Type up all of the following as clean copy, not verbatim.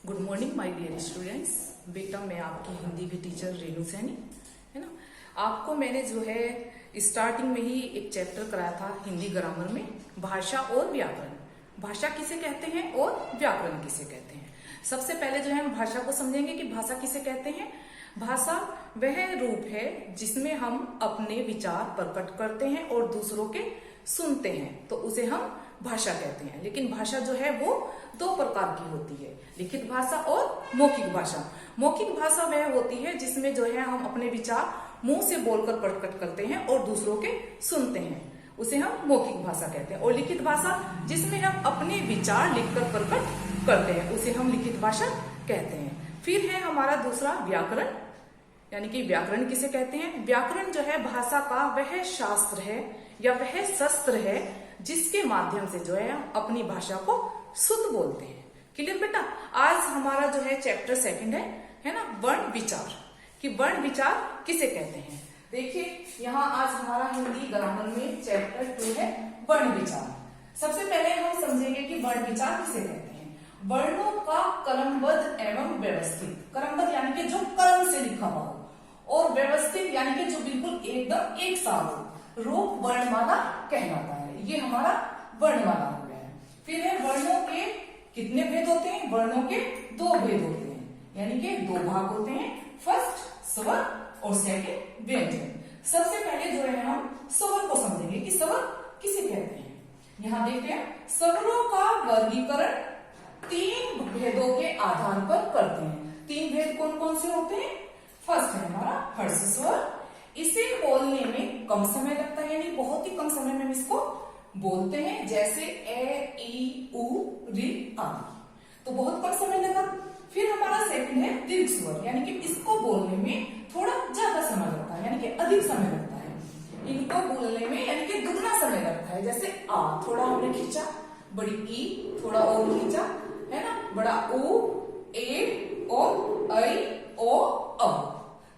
Good morning my dear students. बेटा मैं आपकी हिंदी की टीचर रेणु सैनी है ना। आपको मैंने जो है स्टार्टिंग में ही एक चैप्टर कराया था हिंदी ग्रामर में, भाषा और व्याकरण। भाषा किसे कहते हैं और व्याकरण किसे कहते हैं। सबसे पहले जो है हम भाषा को समझेंगे कि भाषा किसे कहते हैं। भाषा वह रूप है जिसमें हम अपने विचार प्रकट करते हैं और दूसरों के सुनते हैं, तो उसे हम भाषा कहते हैं। लेकिन भाषा जो है वो दो प्रकार की होती है, लिखित भाषा और मौखिक भाषा। मौखिक भाषा वह होती है जिसमें जो है हम अपने विचार मुंह से बोलकर प्रकट करते हैं और दूसरों के सुनते हैं, उसे हम मौखिक भाषा कहते हैं। और लिखित भाषा जिसमें हम अपने विचार लिखकर प्रकट करते हैं, उसे हम लिखित भाषा कहते हैं। फिर है हमारा दूसरा व्याकरण, यानी कि व्याकरण किसे कहते हैं। व्याकरण जो है भाषा का वह शास्त्र है या वह शस्त्र है जिसके माध्यम से जो है हम अपनी भाषा को शुद्ध बोलते हैं। क्लियर बेटा। आज हमारा जो है चैप्टर सेकंड है ना, वर्ण विचार, कि वर्ण विचार किसे कहते हैं। देखिए यहाँ आज हमारा हिंदी ग्रामर में चैप्टर 2 है वर्ण विचार। सबसे पहले हम समझेंगे कि वर्ण विचार किसे कहते हैं। वर्णों का क्रमबद्ध एवं व्यवस्थित, क्रमबद्ध यानी कि जो क्रम से लिखा हुआ हो, और व्यवस्थित यानी कि जो बिल्कुल एकदम एक साथ हो, रूप वर्णमाला कहलाता है। ये हमारा वर्णमाला हो गया है। फिर है वर्णों के कितने भेद होते हैं। वर्णों के 2 भेद होते हैं, यानी कि 2 भाग होते हैं, फर्स्ट स्वर और सेकंड व्यंजन। सबसे पहले जो है हम स्वर को समझेंगे कि स्वर किसे कहते हैं। यहाँ देखते हैं स्वरों का वर्गीकरण 3 भेदों के आधार पर करते हैं। 3 भेद कौन कौन से होते हैं। फर्स्ट है हमारा हर्ष स्वर, इसे बोलने में कम समय लगता है, यानी बहुत ही कम समय में हम इसको बोलते हैं, जैसे ए ई उ री आदि, तो बहुत कम समय लगा। फिर हमारा सेकंड है दीर्घ स्वर, यानी कि इसको बोलने में थोड़ा ज्यादा समय लगता है, यानी कि अधिक समय लगता है। इनको बोलने में यानी कि दुगना समय लगता है, जैसे आ थोड़ा हमने खींचा, बड़ी ई थोड़ा और खींचा, है ना, बड़ा उ ए और ऐ ओ अ,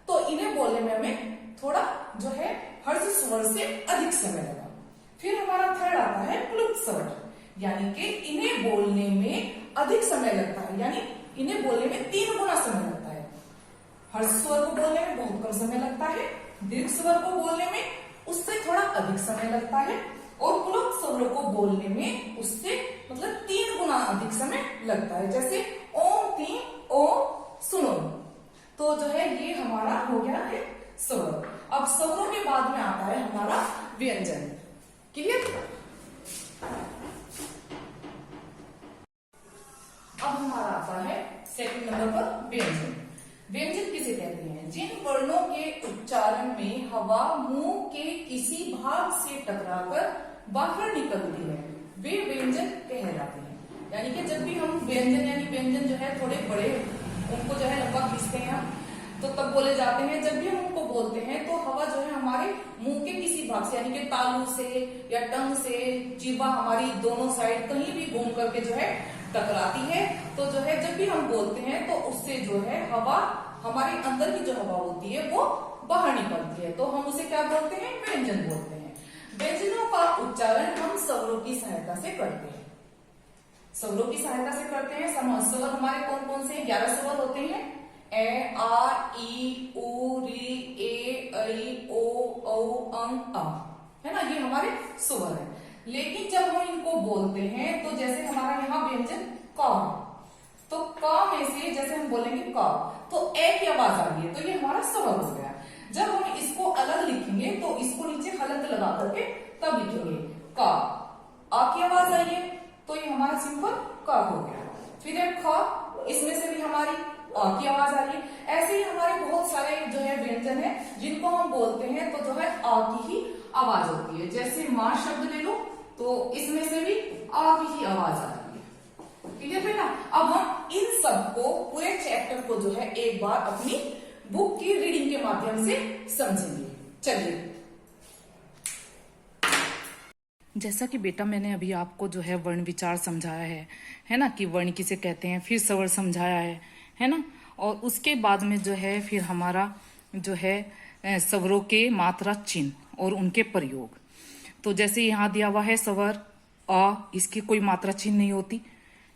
तो इन्हें बोलने में हमें थोड़ा जो है हर्ष स्वर से अधिक समय लगा। फिर हमारा थर्ड आता है प्लुत स्वर, यानी कि इन्हें बोलने में अधिक समय लगता है, यानी इन्हें बोलने में 3 गुना समय लगता है। हर्ष स्वर को बोलने में बहुत कम समय लगता है, दीर्घ स्वर को बोलने में उससे थोड़ा अधिक समय लगता है, और प्लुत स्वरों को बोलने में उससे मतलब 3 गुना अधिक समय लगता है, जैसे ओम 3 ओम सुनो। तो जो है ये हमारा हो गया है स्वर। अब स्वरों के बाद में आता है हमारा व्यंजन। क्लियर। अब हमारा आता है सेकंड नंबर पर व्यंजन। व्यंजन किसे कहते हैं। जिन वर्णों के उच्चारण में हवा मुंह के किसी भाग से टकराकर बाहर निकलती है, वे व्यंजन कहलाते हैं। यानी कि जब भी हम व्यंजन यानी व्यंजन जो है थोड़े बड़े, उनको जो है लंबा खींचते हैं हम, तो तब बोले जाते हैं। जब भी हम उनको बोलते हैं तो हवा जो है हमारे मुंह के किसी भाग से, यानी कि तालू से या टंग से, जीवा हमारी दोनों साइड कहीं भी घूम करके जो है टकराती है, तो जो है जब भी हम बोलते हैं तो उससे जो है हवा, हमारे अंदर की जो हवा होती है वो बाहर निकलती है, तो हम उसे क्या बोलते हैं, व्यंजन बोलते हैं। व्यंजनों का उच्चारण हम स्वरों की सहायता से करते हैं। स्वरों की सहायता से करते हैं। स्वर हमारे कौन कौन से 11 स्वर होते हैं। ए आ ई उ री ए ऐ ओ औ अं अ, है ना, ये हमारे स्वर है। लेकिन जब हम इनको बोलते हैं तो जैसे हमारा यहाँ व्यंजन क, तो क में से जैसे हम बोलेंगे क, तो ए की आवाज आ रही है, तो ये हमारा स्वर हो गया। जब हम इसको अलग लिखेंगे तो इसको नीचे हलंत लगा करके तब लिखेंगे क, आ की आवाज आई है, तो ये हमारा सिंपल क हो गया। फिर है ख, इसमें से भी हमारी अ की आवाज आ रही है। ऐसे ही हमारे बहुत सारे जो है व्यंजन है जिनको हम बोलते हैं तो जो है अ की ही आवाज होती है। जैसे मां शब्द ले लो, तो इसमें से भी अ की ही आवाज आ रही है। ठीक है बेटा। अब हम इन सब को, पूरे चैप्टर को जो है एक बार अपनी बुक की रीडिंग के माध्यम से समझेंगे। चलिए। जैसा कि बेटा मैंने अभी आपको जो है वर्ण विचार समझाया है ना, कि वर्ण किसे कहते हैं, फिर स्वर समझाया है ना, और उसके बाद में जो है फिर हमारा जो है स्वरों के मात्रा चिन्ह और उनके प्रयोग। तो जैसे यहाँ दिया हुआ है स्वर अ, इसकी कोई मात्रा चिन्ह नहीं होती,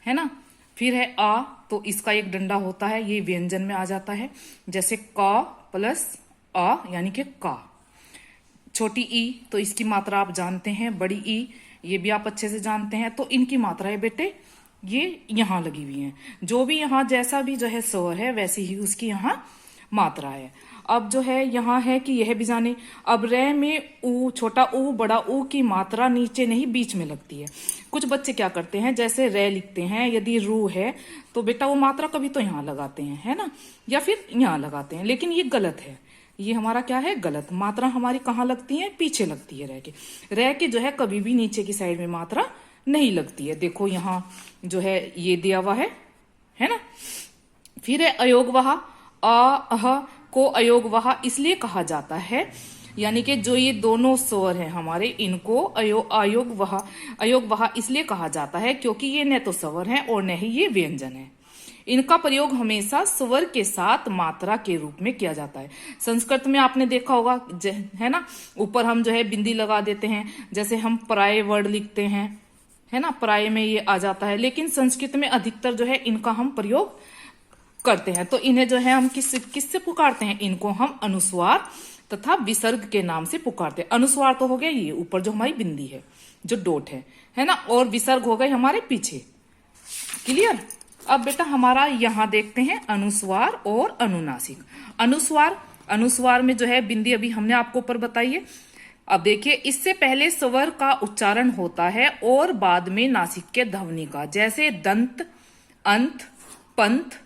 है ना। फिर है आ, तो इसका एक डंडा होता है, ये व्यंजन में आ जाता है, जैसे का प्लस आ यानी कि का। छोटी ई, तो इसकी मात्रा आप जानते हैं, बड़ी ई ये भी आप अच्छे से जानते हैं। तो इनकी मात्रा है बेटे ये यहाँ लगी हुई है, जो भी यहाँ जैसा भी जो है स्वर है वैसे ही उसकी यहाँ मात्रा है। अब जो है यहाँ है कि यह भी जाने, अब रे में ऊ, छोटा ऊ बड़ा ऊ की मात्रा नीचे नहीं बीच में लगती है। कुछ बच्चे क्या करते हैं, जैसे रे लिखते हैं, यदि रू है तो बेटा वो मात्रा कभी तो यहाँ लगाते हैं, है ना, या फिर यहाँ लगाते हैं, लेकिन ये गलत है। ये हमारा क्या है, गलत। मात्रा हमारी कहाँ लगती है, पीछे लगती है। रह के जो है कभी भी नीचे की साइड में मात्रा नहीं लगती है। देखो यहाँ जो है ये दिया हुआ है ना। फिर है अयोगवाह, आ अह को अयोगवाह इसलिए कहा जाता है, यानी कि जो ये दोनों स्वर हैं हमारे, इनको अयोगवाह इसलिए कहा जाता है क्योंकि ये न तो स्वर हैं और न ही ये व्यंजन है। इनका प्रयोग हमेशा स्वर के साथ मात्रा के रूप में किया जाता है। संस्कृत में आपने देखा होगा है ना, ऊपर हम जो है बिंदी लगा देते हैं, जैसे हम पराये वर्ड लिखते हैं, है ना, पराये में ये आ जाता है। लेकिन संस्कृत में अधिकतर जो है इनका हम प्रयोग करते हैं। तो इन्हें जो है हम किससे पुकारते हैं, इनको हम अनुस्वार तथा विसर्ग के नाम से पुकारते हैं। अनुस्वार तो हो गया ये ऊपर जो हमारी बिंदी है, जो डॉट है ना, और विसर्ग हो गए हमारे पीछे। क्लियर। अब बेटा हमारा यहाँ देखते हैं अनुस्वार और अनुनासिक। अनुस्वार में जो है बिंदी अभी हमने आपको ऊपर बताई है। अब देखिए, इससे पहले स्वर का उच्चारण होता है और बाद में नासिक के ध्वनि का, जैसे दंत, अंत, पंथ,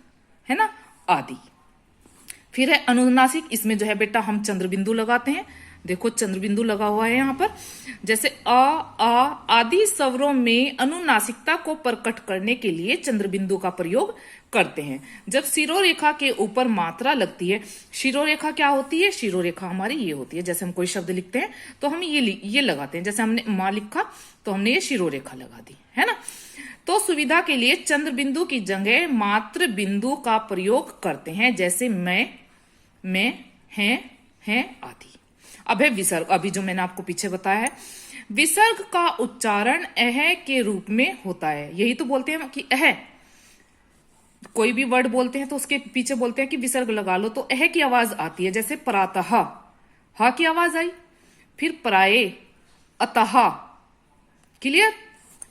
है ना, आदि। फिर है अनुनासिक, इसमें जो है बेटा हम चंद्रबिंदु लगाते हैं। देखो चंद्रबिंदु लगा हुआ है यहाँ पर। जैसे आ आदि स्वरों में अनुनासिकता को प्रकट करने के लिए चंद्रबिंदु का प्रयोग करते हैं। जब शिरोरेखा के ऊपर मात्रा लगती है, शिरोरेखा क्या होती है, शिरोरेखा हमारी ये होती है। जैसे हम कोई शब्द लिखते हैं तो हम ये लगाते हैं, जैसे हमने माँ लिखा तो हमने ये शिरोरेखा लगा दी, है ना। तो सुविधा के लिए चंद्रबिंदु की जगह मात्र बिंदु का प्रयोग करते हैं, जैसे मैं, हैं आदि। अब है विसर्ग, अभी जो मैंने आपको पीछे बताया है। विसर्ग का उच्चारण अह के रूप में होता है। यही तो बोलते हैं कि अह, कोई भी वर्ड बोलते हैं तो उसके पीछे बोलते हैं कि विसर्ग लगा लो, तो अह की आवाज आती है। जैसे परातः, हा की आवाज आई, फिर पराये, अतः। क्लियर।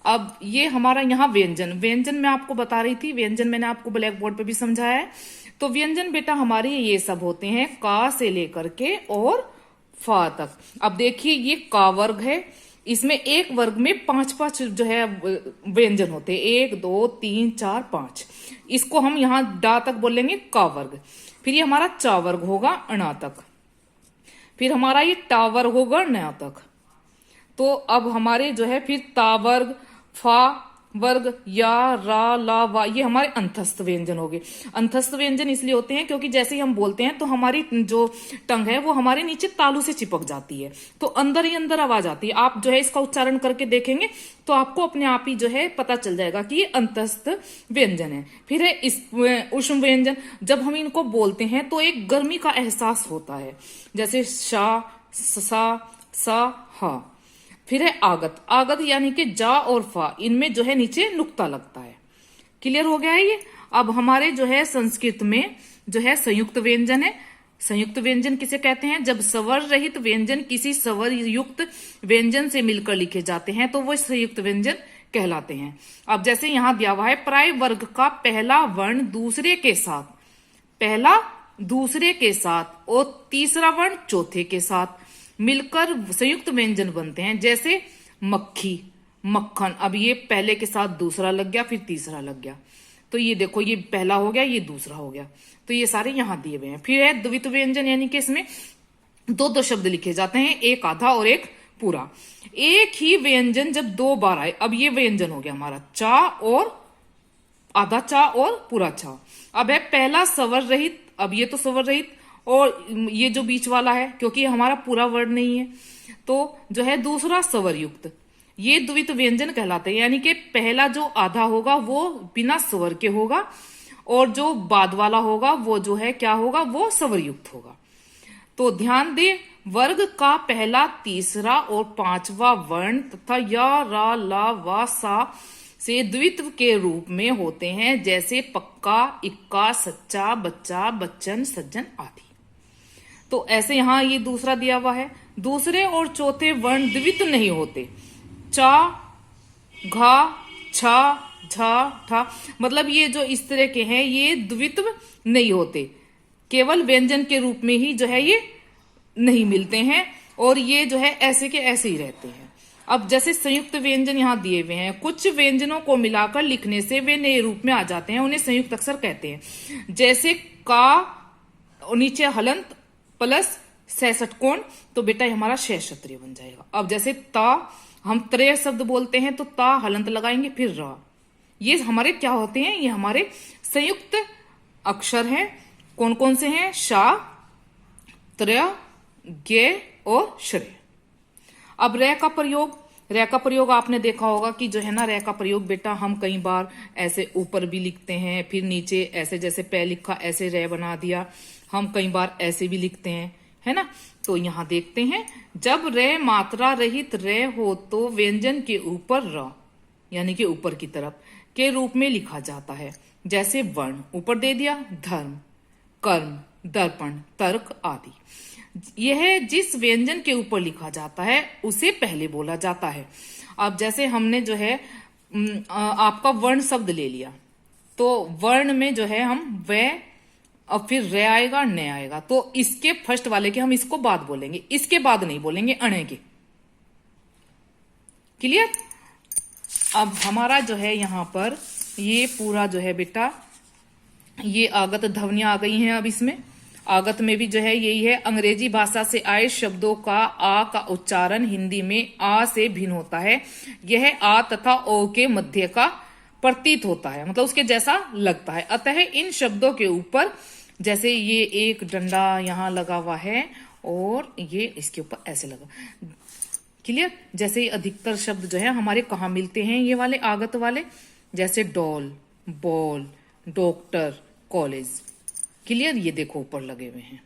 अब ये हमारा यहाँ व्यंजन मैं आपको बता रही थी, व्यंजन मैंने आपको ब्लैक बोर्ड पे भी समझाया है। तो व्यंजन बेटा हमारे ये सब होते हैं, का से लेकर के और फा तक। अब देखिए ये का वर्ग है, इसमें एक वर्ग में 5 जो है व्यंजन होते हैं, 1 2 3 4 5। इसको हम यहाँ डा तक बोलेंगे का वर्ग। फिर ये हमारा चा वर्ग होगा अणा तक, फिर हमारा ये टा वर्ग होगा न्या तक। तो अब हमारे जो है फिर ता वर्ग, फा वर्ग, या, रा, ला, वा, ये हमारे अंतस्थ व्यंजन हो गए। अंतस्थ व्यंजन इसलिए होते हैं क्योंकि जैसे ही हम बोलते हैं तो हमारी जो टंग है वो हमारे नीचे तालू से चिपक जाती है, तो अंदर ही अंदर आवाज आती है। आप जो है इसका उच्चारण करके देखेंगे तो आपको अपने आप ही जो है पता चल जाएगा कि ये अंतस्थ व्यंजन है। फिर है उष्ण व्यंजन, जब हम इनको बोलते हैं तो एक गर्मी का एहसास होता है, जैसे शा, सा, सा, हा। फिर है आगत यानी कि जा और फा, इनमें जो है नीचे नुक्ता लगता है। क्लियर हो गया है ये। अब हमारे जो है संस्कृत में जो है संयुक्त व्यंजन है। संयुक्त व्यंजन किसे कहते हैं, जब स्वर रहित व्यंजन किसी स्वर युक्त व्यंजन से मिलकर लिखे जाते हैं तो वो संयुक्त व्यंजन कहलाते हैं। अब जैसे यहां दिया हुआ है, प्राय वर्ग का पहला वर्ण दूसरे के साथ और तीसरा वर्ण चौथे के साथ मिलकर संयुक्त व्यंजन बनते हैं, जैसे मक्खी, मक्खन। अब ये पहले के साथ दूसरा लग गया, फिर तीसरा लग गया, तो ये देखो ये पहला हो गया, ये दूसरा हो गया, तो ये सारे यहां दिए हुए हैं। फिर है द्वित व्यंजन, यानी कि इसमें 2 शब्द लिखे जाते हैं, एक आधा और एक पूरा। एक ही व्यंजन जब 2 बार आए, अब ये व्यंजन हो गया हमारा चा और आधा चा और पूरा चा। अब है पहला स्वर रहित, अब ये तो स्वर रहित, और ये जो बीच वाला है क्योंकि हमारा पूरा वर्ड नहीं है, तो जो है दूसरा स्वर युक्त, ये द्वित व्यंजन कहलाते हैं। यानी कि पहला जो आधा होगा वो बिना स्वर के होगा, और जो बाद वाला होगा वो जो है क्या होगा, वो स्वर युक्त होगा। तो ध्यान दें, वर्ग का पहला, तीसरा और 5वां वर्ण तथा या, रा, ला, वा, सा से द्वित्व के रूप में होते हैं, जैसे पक्का, इक्का, सच्चा, बच्चा, बच्चन, सज्जन आदि। तो ऐसे यहां ये दूसरा दिया हुआ है। दूसरे और चौथे वर्ण द्वित्व नहीं होते। चा, घा, छा, झा, ठा, मतलब ये जो इस तरह के हैं ये द्वित्व नहीं होते, केवल व्यंजन के रूप में ही जो है ये नहीं मिलते हैं, और ये जो है ऐसे के ऐसे ही रहते हैं। अब जैसे संयुक्त व्यंजन यहाँ दिए हुए हैं, कुछ व्यंजनों को मिलाकर लिखने से वे नए रूप में आ जाते हैं, उन्हें संयुक्त अक्षर कहते हैं। जैसे का नीचे हलंत प्लस 66 कोण, तो बेटा ये हमारा क्षत्रिय बन जाएगा। अब जैसे ता, हम त्रय शब्द बोलते हैं तो ता हलंत लगाएंगे, फिर रा, ये हमारे क्या होते हैं, ये हमारे संयुक्त अक्षर हैं। कौन कौन से हैं? शा, त्रय, गे और श्रेय। अब रे का प्रयोग, रे का प्रयोग आपने देखा होगा कि जो है ना, रे का प्रयोग बेटा हम कई बार ऐसे ऊपर भी लिखते हैं, फिर नीचे ऐसे जैसे पै लिखा ऐसे रे बना दिया, हम कई बार ऐसे भी लिखते हैं, है ना। तो यहां देखते हैं, जब रे मात्रा रहित रे हो तो व्यंजन के ऊपर र, यानी कि ऊपर की तरफ के रूप में लिखा जाता है। जैसे वर्ण ऊपर दे दिया, धर्म, कर्म, दर्पण, तर्क आदि। यह जिस व्यंजन के ऊपर लिखा जाता है उसे पहले बोला जाता है। अब जैसे हमने जो है आपका वर्ण शब्द ले लिया, तो वर्ण में जो है हम वे, अब फिर रे आएगा, न आएगा, तो इसके फर्स्ट वाले के हम इसको बाद बोलेंगे, इसके बाद नहीं बोलेंगे अणे के। क्लियर? अब हमारा जो है यहां पर ये पूरा जो है बेटा, ये आगत ध्वनियां आ गई हैं। अब इसमें आगत में भी जो है यही है, अंग्रेजी भाषा से आए शब्दों का आ का उच्चारण हिंदी में आ से भिन्न होता है। यह आ तथा ओ के मध्य का प्रतीत होता है, मतलब उसके जैसा लगता है। अतः इन शब्दों के ऊपर, जैसे ये एक डंडा यहाँ लगा हुआ है और ये इसके ऊपर ऐसे लगा, क्लियर? जैसे अधिकतर शब्द जो है हमारे कहाँ मिलते हैं, ये वाले आगत वाले, जैसे doll, ball, doctor, college, clear? ये देखो ऊपर लगे हुए हैं।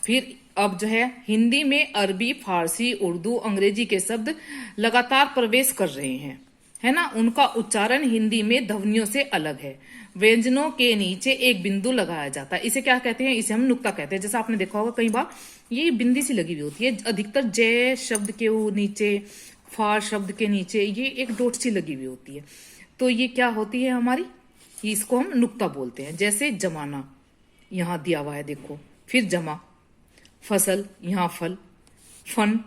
फिर अब जो है हिंदी में अरबी, फारसी, उर्दू, अंग्रेजी के शब्द लगातार प्रवेश कर रहे हैं, है ना। उनका उच्चारण हिंदी में ध्वनियों से अलग है। व्यंजनों के नीचे एक बिंदु लगाया जाता है, इसे क्या कहते हैं? इसे हम नुक्ता कहते हैं। जैसा आपने देखा होगा कई बार ये बिंदी सी लगी हुई होती है, अधिकतर जय शब्द के नीचे, फार शब्द के नीचे ये एक डॉट सी लगी हुई होती है, तो ये क्या होती है हमारी, इसको हम नुक्ता बोलते हैं। जैसे जमाना यहां दिया हुआ है देखो, फिर जमा, फसल, यहां फल, फन,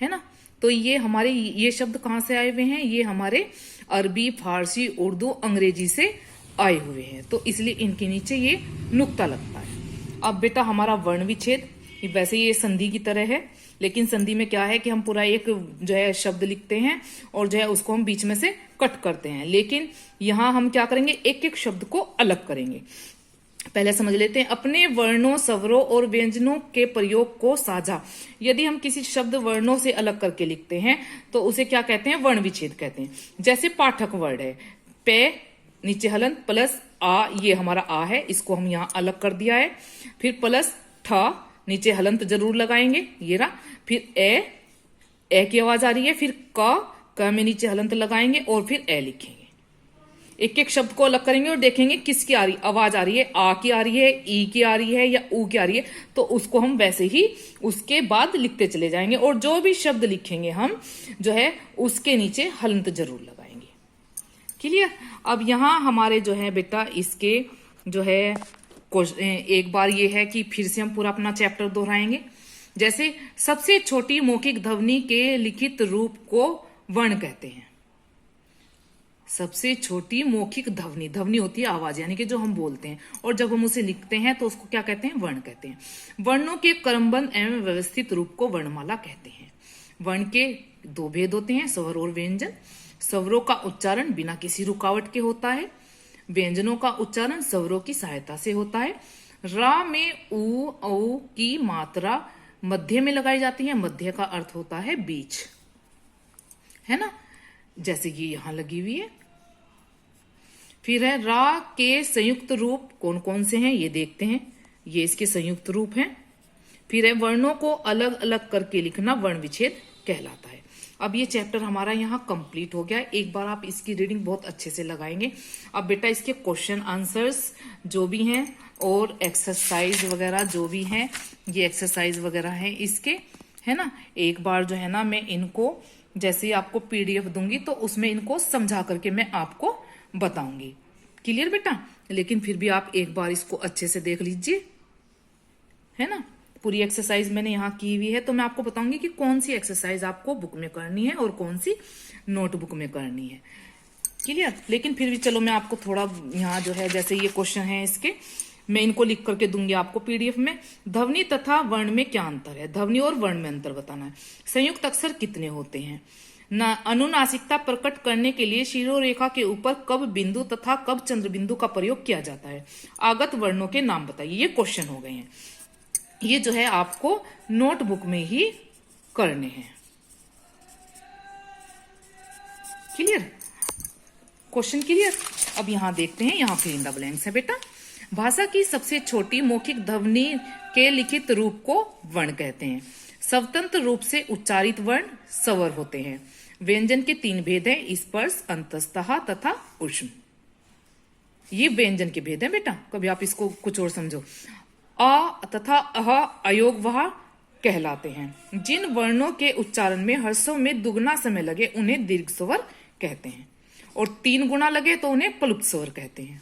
है ना। तो ये हमारे ये शब्द कहां से आए हुए हैं? ये हमारे अरबी, फारसी, उर्दू, अंग्रेजी से आए हुए हैं, तो इसलिए इनके नीचे ये नुक्ता लगता है। अब बेटा हमारा वर्ण विच्छेद, वैसे ये संधि की तरह है, लेकिन संधि में क्या है कि हम पूरा एक जो है शब्द लिखते हैं और जो है उसको हम बीच में से कट करते हैं, लेकिन यहां हम क्या करेंगे, एक एक शब्द को अलग करेंगे। पहले समझ लेते हैं, अपने वर्णों, स्वरों और व्यंजनों के प्रयोग को साझा। यदि हम किसी शब्द वर्णों से अलग करके लिखते हैं तो उसे क्या कहते हैं? वर्ण विच्छेद कहते हैं। जैसे पाठक वर्ड है, पे नीचे हलंत प्लस आ, ये हमारा आ है, इसको हम यहाँ अलग कर दिया है। फिर प्लस ठा, नीचे हलंत जरूर लगाएंगे, ये रहा। फिर ए की आवाज आ रही है, फिर क में नीचे हलंत लगाएंगे और फिर ए लिखेंगे। एक एक शब्द को अलग करेंगे और देखेंगे किसकी आवाज आ रही है, आ की आ रही है, ई की आ रही है या ऊ की आ रही है, तो उसको हम वैसे ही उसके बाद लिखते चले जाएंगे। और जो भी शब्द लिखेंगे हम जो है उसके नीचे हलंत जरूर लगाएंगे। क्लियर? अब यहाँ हमारे जो है बेटा इसके जो है एक बार ये है कि फिर से हम पूरा अपना चैप्टर दोहराएंगे। जैसे सबसे छोटी मौखिक ध्वनि के लिखित रूप को वर्ण कहते हैं। सबसे छोटी मौखिक ध्वनि, ध्वनि होती है आवाज, यानी कि जो हम बोलते हैं, और जब हम उसे लिखते हैं तो उसको क्या कहते हैं? वर्ण कहते हैं। वर्णों के क्रमबद्ध एवं व्यवस्थित रूप को वर्णमाला कहते हैं। वर्ण के दो भेद होते हैं, स्वर और व्यंजन। स्वरों का उच्चारण बिना किसी रुकावट के होता है, व्यंजनों का उच्चारण स्वरों की सहायता से होता है। रा में ऊ, औ की मात्रा मध्य में लगाई जाती है। मध्य का अर्थ होता है बीच, है ना, जैसे ये यहां लगी हुई है। फिर है रा के संयुक्त रूप कौन कौन से हैं ये देखते हैं, ये इसके संयुक्त रूप हैं। फिर है वर्णों को अलग अलग करके लिखना वर्ण विच्छेद कहलाता है। अब ये चैप्टर हमारा यहाँ कंप्लीट हो गया है। एक बार आप इसकी रीडिंग बहुत अच्छे से लगाएंगे। अब बेटा इसके क्वेश्चन आंसर्स जो भी हैं और एक्सरसाइज वगैरह जो भी हैं, ये एक्सरसाइज वगैरह हैं इसके, है ना। एक बार जो है ना मैं इनको जैसे ही आपको पीडीएफ दूंगी तो उसमें इनको समझा करके मैं आपको बताऊंगी। क्लियर बेटा? लेकिन फिर भी आप एक बार इसको अच्छे से देख लीजिए, है ना। पूरी एक्सरसाइज मैंने यहाँ की हुई है, तो मैं आपको बताऊंगी कि कौन सी एक्सरसाइज आपको बुक में करनी है और कौन सी नोटबुक में करनी है। क्लियर? लेकिन फिर भी चलो मैं आपको थोड़ा यहाँ जो है जैसे ये क्वेश्चन है इसके, मैं इनको लिख करके दूंगी आपको पीडीएफ में। ध्वनि तथा वर्ण में क्या अंतर है? ध्वनि और वर्ण में अंतर बताना है। संयुक्त अक्षर कितने होते हैं? अनुनासिकता प्रकट करने के लिए शिरोरेखा के ऊपर कब बिंदु तथा कब चंद्र बिंदु का प्रयोग किया जाता है? आगत वर्णों के नाम बताइए। ये क्वेश्चन हो गए हैं। ये जो है आपको नोटबुक में ही करने हैं। क्लियर? Question clear? अब यहां देखते हैं, यहां फिल इन द ब्लैंक्स है बेटा। भाषा की सबसे छोटी मौखिक ध्वनि के लिखित रूप को वर्ण कहते हैं। स्वतंत्र रूप से उच्चारित वर्ण स्वर होते हैं। व्यंजन के 3 भेद हैं, स्पर्श, अंतस्तः तथा ऊष्म। ये व्यंजन के भेद हैं बेटा। कभी आप इसको कुछ और समझो। अ तथा अह अयोग वह कहलाते हैं। जिन वर्णों के उच्चारण में हर्षों में दुगना समय लगे उन्हें दीर्घ स्वर कहते हैं, और 3 गुना लगे तो उन्हें प्लुप्त स्वर कहते हैं।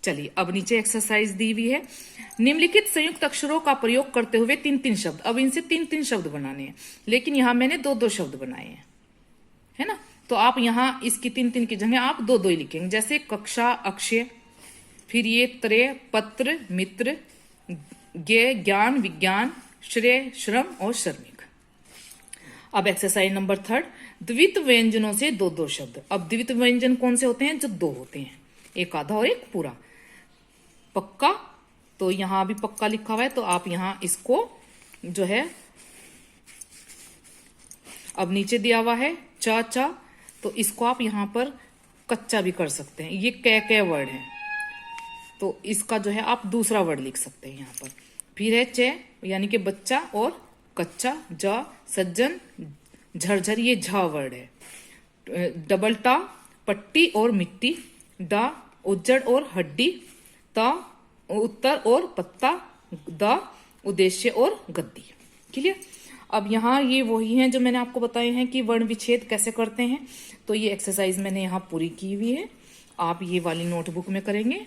चलिए अब नीचे एक्सरसाइज दी हुई है। निम्नलिखित संयुक्त अक्षरों का प्रयोग करते हुए 3-3 शब्द। अब इनसे 3-3 शब्द बनाने हैं, लेकिन यहां मैंने 2-2 शब्द बनाए हैं, है ना। तो आप यहां इसकी 3-3 की जगह आप 2-2 ही लिखेंगे। जैसे कक्षा, अक्षय, फिर ये त्रय, पत्र, मित्र, ज्ञ, ज्ञान, विज्ञान, श्रेय, श्रम और श्रमिक। अब एक्सरसाइज नंबर 3, द्वित व्यंजनों से 2-2 शब्द। अब द्वित व्यंजन कौन से होते हैं? जो 2 होते हैं, एक आधा और एक पूरा। पक्का, तो यहां भी पक्का लिखा हुआ है, तो आप यहां इसको जो है, अब नीचे दिया हुआ है चा चा, तो इसको आप यहां पर कच्चा भी कर सकते हैं। ये कै वर्ड है, तो इसका जो है आप दूसरा वर्ड लिख सकते हैं यहां पर। फिर है चे यानी कि बच्चा और कच्चा, जा सज्जन, झरझर, ये झा वर्ड है। डबल टा पट्टी और मिट्टी, डा उज्जड़ और हड्डी, ता उत्तर और पत्ता, दा उद्देश्य और गद्दी। क्लियर? अब यहाँ ये वही हैं जो मैंने आपको बताए हैं कि वर्ण विच्छेद कैसे करते हैं। तो ये एक्सरसाइज मैंने यहाँ पूरी की हुई है, आप ये वाली नोटबुक में करेंगे,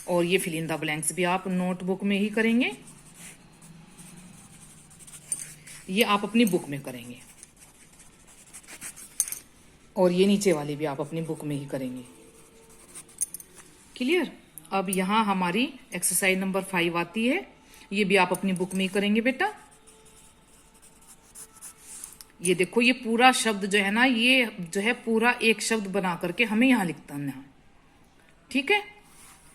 और ये फिल इन द ब्लैंक्स भी आप नोटबुक में ही करेंगे। ये आप अपनी बुक में करेंगे, और ये नीचे वाली भी आप अपनी बुक में ही करेंगे। क्लियर? अब यहां हमारी एक्सरसाइज नंबर 5 आती है, ये भी आप अपनी बुक में ही करेंगे बेटा। ये देखो, ये पूरा शब्द जो है ना, ये जो है पूरा एक शब्द बना करके हमें यहां लिखता है। ठीक है?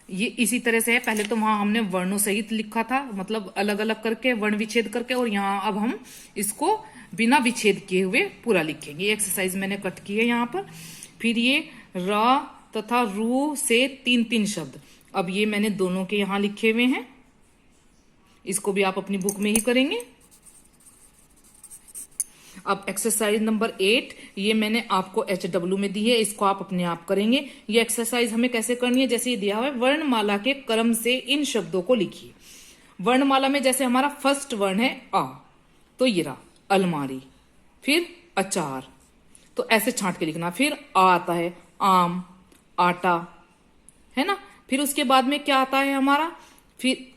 ये इसी तरह से है। पहले तो वहां हमने वर्णों सहित लिखा था, मतलब अलग अलग करके वर्ण विच्छेद करके, और यहाँ अब हम इसको बिना विच्छेद किए हुए पूरा लिखेंगे। ये एक्सरसाइज मैंने कट की है यहाँ पर। फिर ये रा तथा रू से 3-3 शब्द। अब ये मैंने दोनों के यहाँ लिखे हुए हैं, इसको भी आप अपनी बुक में ही करेंगे। अब एक्सरसाइज नंबर 8, ये मैंने आपको HW में दी है, इसको आप अपने आप करेंगे। ये एक्सरसाइज हमें कैसे करनी है? जैसे ये दिया हुआ है, वर्णमाला के क्रम से इन शब्दों को लिखिए। वर्णमाला में जैसे हमारा फर्स्ट वर्ण है आ, तो ये रहा अलमारी, फिर अचार, तो ऐसे छांट के लिखना। फिर आ आता है आम, आटा, है ना। फिर उसके बाद में क्या आता है हमारा, फिर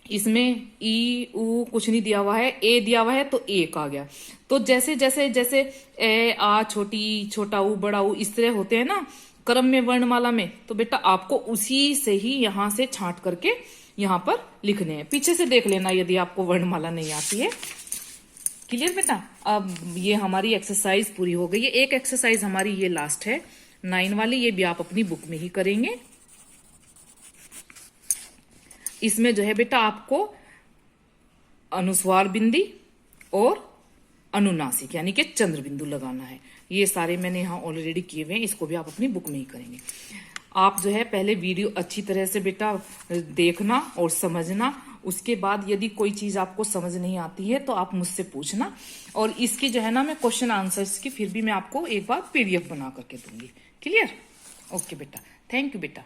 इसमें ई ऊ कुछ नहीं दिया हुआ है, ए दिया हुआ है, तो एक आ गया। तो जैसे जैसे जैसे ए आ, छोटी, छोटा ऊ, बड़ा ऊ, इस तरह होते हैं ना क्रम में वर्णमाला में, तो बेटा आपको उसी से ही यहां से छांट करके यहां पर लिखने हैं। पीछे से देख लेना यदि आपको वर्णमाला नहीं आती है। क्लियर बेटा? अब ये हमारी एक्सरसाइज पूरी हो गई है। एक एक्सरसाइज हमारी ये लास्ट है 9 वाली, ये भी आप अपनी बुक में ही करेंगे। इसमें जो है बेटा आपको अनुस्वार बिंदी और अनुनासिक यानी कि चंद्र बिंदु लगाना है। ये सारे मैंने यहाँ ऑलरेडी किए हुए हैं, इसको भी आप अपनी बुक में ही करेंगे। आप जो है पहले वीडियो अच्छी तरह से बेटा देखना और समझना, उसके बाद यदि कोई चीज आपको समझ नहीं आती है तो आप मुझसे पूछना, और इसकी जो है ना मैं क्वेश्चन आंसर्स की फिर भी मैं आपको एक बार PDF बना करके दूंगी। क्लियर? ओके बेटा, थैंक यू बेटा।